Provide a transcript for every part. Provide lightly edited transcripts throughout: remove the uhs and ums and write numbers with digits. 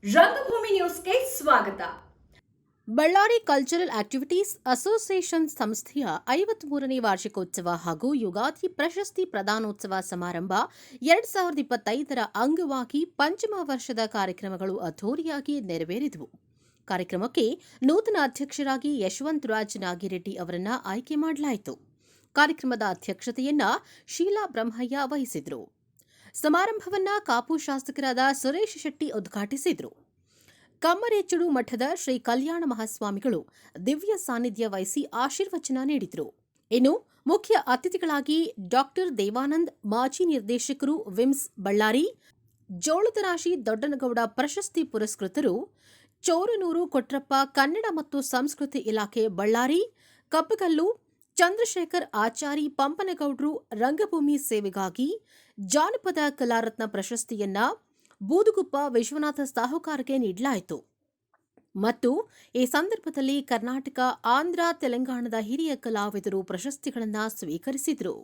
ರಂಗಭೂಮಿ ನ್ಯೂಸ್ಗೆ ಸ್ವಾಗತ. ಬಳ್ಳಾರಿ ಕಲ್ಚರಲ್ ಆಕ್ಟಿವಿಟೀಸ್ ಅಸೋಸಿಯೇಷನ್ ಸಂಸ್ಥೆಯ 53ನೇ ವಾರ್ಷಿಕೋತ್ಸವ ಹಾಗೂ ಯುಗಾದಿ ಪ್ರಶಸ್ತಿ ಪ್ರದಾನೋತ್ಸವ ಸಮಾರಂಭ 2025ರ ಅಂಗವಾಗಿ ಪಂಚಮ ವರ್ಷದ ಕಾರ್ಯಕ್ರಮಗಳು ಅದ್ದೂರಿಯಾಗಿ ನೆರವೇರಿದವು. ಕಾರ್ಯಕ್ರಮಕ್ಕೆ ನೂತನ ಅಧ್ಯಕ್ಷರಾಗಿ ಯಶವಂತರಾಜ್ ನಾಗಿರೆಡ್ಡಿ ಅವರನ್ನು ಆಯ್ಕೆ ಮಾಡಲಾಯಿತು. ಕಾರ್ಯಕ್ರಮದ ಅಧ್ಯಕ್ಷತೆಯನ್ನ ಶೀಲಾ ಬ್ರಹ್ಮಯ್ಯ ವಹಿಸಿದರು. ಸಮಾರಂಭವನ್ನ ಕಾಪು ಶಾಸಕರಾದ ಸುರೇಶ್ ಶೆಟ್ಟಿ ಉದ್ಘಾಟಿಸಿದರು. ಕಮ್ಮರೇಚುಡು ಮಠದ ಶ್ರೀ ಕಲ್ಯಾಣ ಮಹಾಸ್ವಾಮಿಗಳು ದಿವ್ಯ ಸಾನ್ನಿಧ್ಯ ವಹಿಸಿ ಆಶೀರ್ವಚನ ನೀಡಿದರು. ಇನ್ನು ಮುಖ್ಯ ಅತಿಥಿಗಳಾಗಿ ಡಾಕ್ಟರ್ ದೇವಾನಂದ್, ಮಾಜಿ ನಿರ್ದೇಶಕರು ವಿಮ್ಸ್ ಬಳ್ಳಾರಿ, ಜೋಳದರಾಶಿ ದೊಡ್ಡನಗೌಡ ಪ್ರಶಸ್ತಿ ಪುರಸ್ಕೃತರು, ಚೋರನೂರು ಕೊಟ್ರಪ್ಪ ಕನ್ನಡ ಮತ್ತು ಸಂಸ್ಕೃತಿ ಇಲಾಖೆ ಬಳ್ಳಾರಿ, ಕಪ್ಪಗಲ್ಲು ಚಂದ್ರಶೇಖರ್ ಆಚಾರಿ ಪಂಪನಗೌಡರು ರಂಗಭೂಮಿ ಸೇವೆಗಾಗಿ ಜಾನಪದ ಕಲಾರತ್ನ ಪ್ರಶಸ್ತಿಯನ್ನ ಬೂದುಗುಪ್ಪ ವಿಶ್ವನಾಥ ಸಾಹುಕಾರ್ಗೆ ನೀಡಲಾಯಿತು. ಮತ್ತು ಈ ಸಂದರ್ಭದಲ್ಲಿ ಕರ್ನಾಟಕ, ಆಂಧ್ರ, ತೆಲಂಗಾಣದ ಹಿರಿಯ ಕಲಾವಿದರು ಪ್ರಶಸ್ತಿಗಳನ್ನು ಸ್ವೀಕರಿಸಿದರು.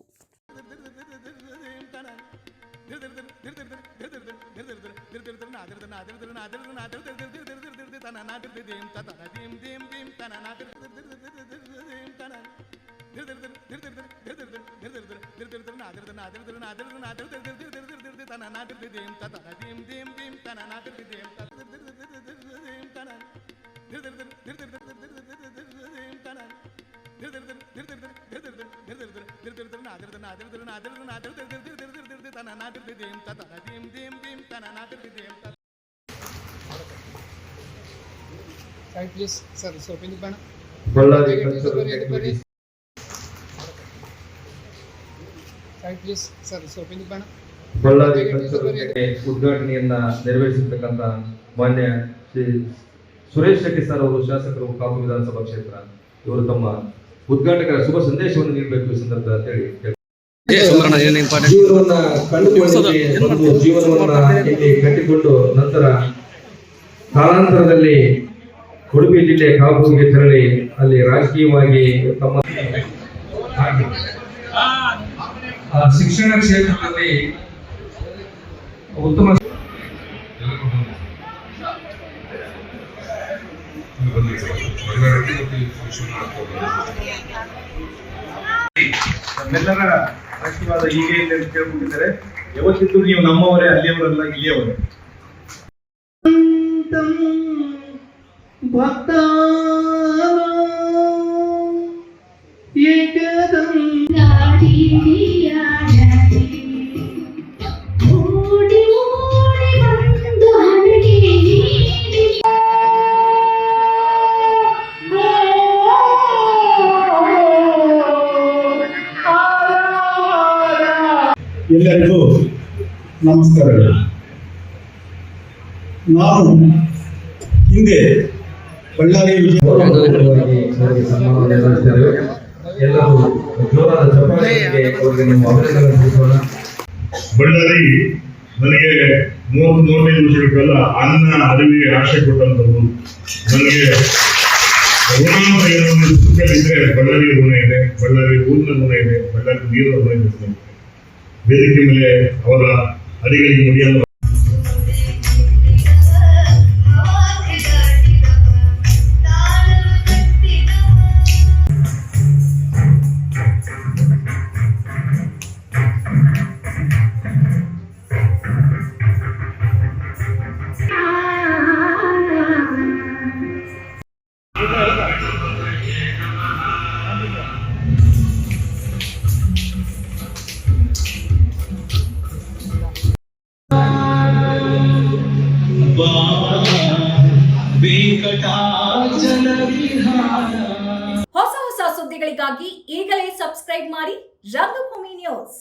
Please, sir, so open the banner. Ballari please, sir, so open the banner. Ballari ಉದ್ಘಾಟನೆಯನ್ನ ನೆರವೇರಿಸಿರ್ತಕ್ಕಂಥ ಮಾನ್ಯ ಶ್ರೀ ಸುರೇಶ್ ಶೆಟ್ಟಿ ಸರ್ ಅವರು, ಶಾಸಕರು, ಕಾಪು ವಿಧಾನಸಭಾ ಕ್ಷೇತ್ರ, ಇವರು ತಮ್ಮ ಉದ್ಘಾಟಕರ ಶುಭ ಸಂದೇಶವನ್ನು ನೀಡಬೇಕು ಈ ಸಂದರ್ಭ ಅಂತ ಹೇಳಿ ಜೀವನವನ್ನ ಕಂಡುಕೊಂಡು ಜೀವನವನ್ನ ಇಲ್ಲಿ ಕಟ್ಟಿಕೊಂಡು ನಂತರ ಕಾಲಾಂತರದಲ್ಲಿ ಉಡುಪಿ ಜಿಲ್ಲೆ ಕಾಪುಗೆ ತೆರಳಿ ಅಲ್ಲಿ ರಾಜಕೀಯವಾಗಿ ತಮ್ಮ ಶಿಕ್ಷಣ ಕ್ಷೇತ್ರದಲ್ಲಿ ಉತ್ತಮ ನಮ್ಮೆಲ್ಲರ ಆಶೀರ್ವಾದ ಹೀಗೆ ಅಂತ ಕೇಳ್ಕೊಂಡಿದ್ದಾರೆ. ಯಾವತ್ತಿದ್ದು ನೀವು ನಮ್ಮವರೇ, ಅಲ್ಲಿಯವರಲ್ಲ ಇಲ್ಲಿಯವರೇ. ಎಲ್ಲರಿಗೂ ನಮಸ್ಕಾರಗಳು. ನಾವು ಹಿಂದೆ ಬಳ್ಳಾರಿ ಸನ್ಮಾನ ನೆರವೇರಿಸಿದ್ದೇವೆ. ಎಲ್ಲರೂ ಜೋರಾದ ಚಪ್ಪಾಳೆಯೊಂದಿಗೆ ಅವರಿಗೆ ನಮ್ಮ ಅಭಿನಂದನೆ ತಿಳಿಸೋಣ. ಬಳ್ಳಾರಿ ನನಗೆ 35 ವರ್ಷಗಳ ಕಾಲ ಅನ್ನ ಅರಿವಿಗೆ ಆಶೆ ಕೊಟ್ಟಂಥದ್ದು. ನನಗೆ ಸುಖಲಿದ್ರೆ ಬಳ್ಳಾರಿ ಋಣ ಇದೆ, ಬಳ್ಳಾರಿ ಊರಿನ ಋಣ ಇದೆ, ಬಳ್ಳಾರಿ ನೀರಿನ ಋಣ ಇದೆ. ವೇದಿಕೆ ಮೇಲೆ ಅವರ ಅಡಿಗಳಿಗೆ ಮುಡಿಯನ್ನು ಹೊಸ ಸುದ್ದಿಗಳಿಗಾಗಿ ಈಗಲೇ ಸಬ್ಸ್ಕ್ರೈಬ್ ಮಾಡಿ ರಂಗಭೂಮಿ ನ್ಯೂಸ್.